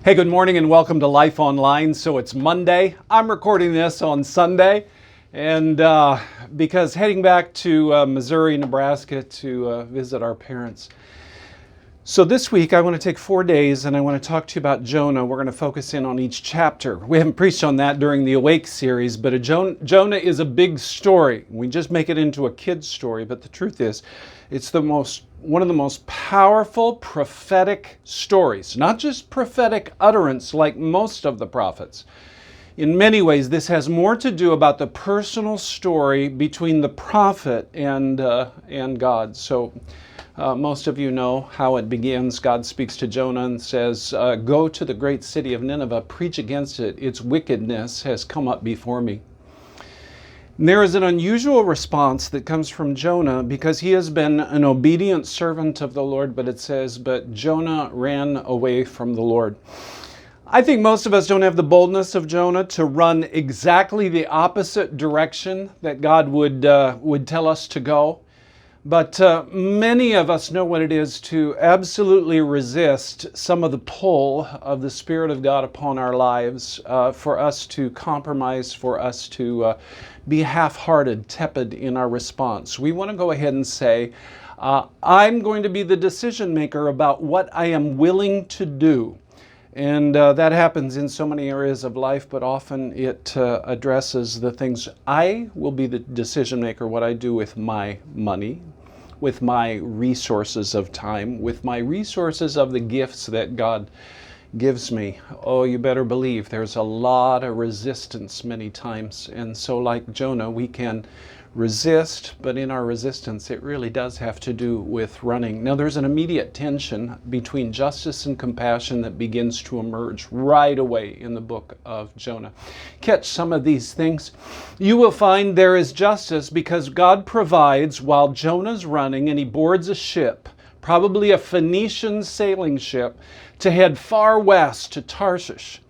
Hey, good morning and welcome to Life Online. So it's Monday. I'm recording this on Sunday, and because heading back to Missouri, Nebraska to visit our parents. So this week I want to take 4 days and I want to talk to you about Jonah. We're going to focus in on each chapter. We haven't preached on that during the Awake series, but Jonah is a big story. We just make it into a kid's story, but the truth is it's one of the most powerful prophetic stories, not just prophetic utterance like most of the prophets. In many ways, this has more to do about the personal story between the prophet and God. So most of you know how it begins. God speaks to Jonah and says, go to the great city of Nineveh, preach against it. Its wickedness has come up before me. And there is an unusual response that comes from Jonah because he has been an obedient servant of the Lord, but it says, but Jonah ran away from the Lord. I think most of us don't have the boldness of Jonah to run exactly the opposite direction that God would tell us to go. But many of us know what it is to absolutely resist some of the pull of the Spirit of God upon our lives, for us to compromise, for us to be half-hearted, tepid in our response. We want to go ahead and say, I'm going to be the decision maker about what I am willing to do. And that happens in so many areas of life, but often it addresses the things. I will be the decision maker, what I do with my money, with my resources of time, with my resources of the gifts that God gives me. Oh, you better believe there's a lot of resistance many times. And so like Jonah, we can resist, but in our resistance, it really does have to do with running. Now, there's an immediate tension between justice and compassion that begins to emerge right away in the book of Jonah. Catch some of these things. You will find there is justice because God provides while Jonah's running and he boards a ship, probably a Phoenician sailing ship, to head far west to Tarshish.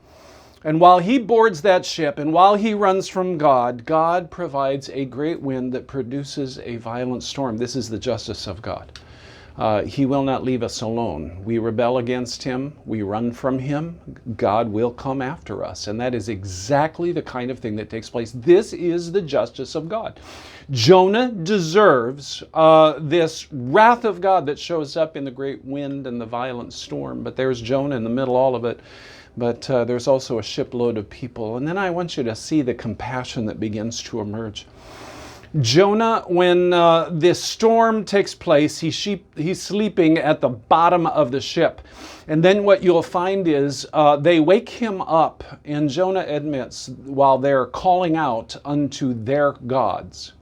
And while he boards that ship and while he runs from God, God provides a great wind that produces a violent storm. This is the justice of God. He will not leave us alone. We rebel against him. We run from him. God will come after us. And that is exactly the kind of thing that takes place. This is the justice of God. Jonah deserves this wrath of God that shows up in the great wind and the violent storm. But there's Jonah in the middle of all of it. But there's also a shipload of people. And then I want you to see the compassion that begins to emerge. Jonah, when this storm takes place, he's sleeping at the bottom of the ship. And then what you'll find is they wake him up, and Jonah admits, while they're calling out unto their gods,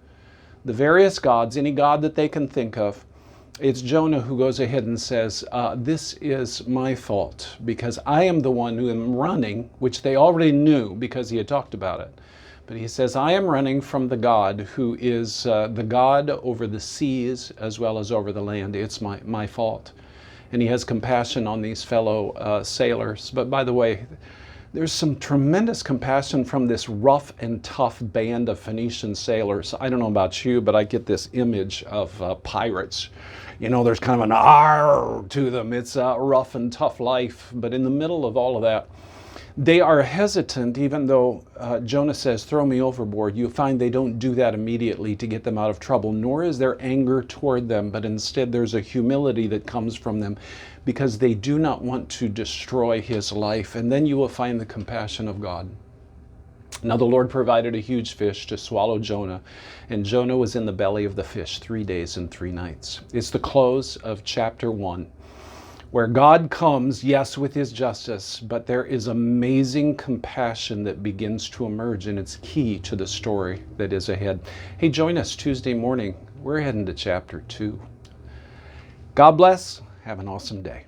the various gods, any god that they can think of, it's Jonah who goes ahead and says, this is my fault because I am the one who am running, which they already knew because he had talked about it. But he says, I am running from the God who is the God over the seas as well as over the land. It's my fault. And he has compassion on these fellow sailors. But by the way, there's some tremendous compassion from this rough and tough band of Phoenician sailors. I don't know about you, but I get this image of pirates. You know, there's kind of an R to them. It's a rough and tough life. But in the middle of all of that, they are hesitant, even though Jonah says, throw me overboard. You find they don't do that immediately to get them out of trouble, nor is there anger toward them, but instead there's a humility that comes from them because they do not want to destroy his life. And then you will find the compassion of God. Now the Lord provided a huge fish to swallow Jonah, and Jonah was in the belly of the fish 3 days and 3 nights. It's the close of chapter 1. Where God comes, yes, with his justice, but there is amazing compassion that begins to emerge, and it's key to the story that is ahead. Hey, join us Tuesday morning. We're heading to chapter 2. God bless. Have an awesome day.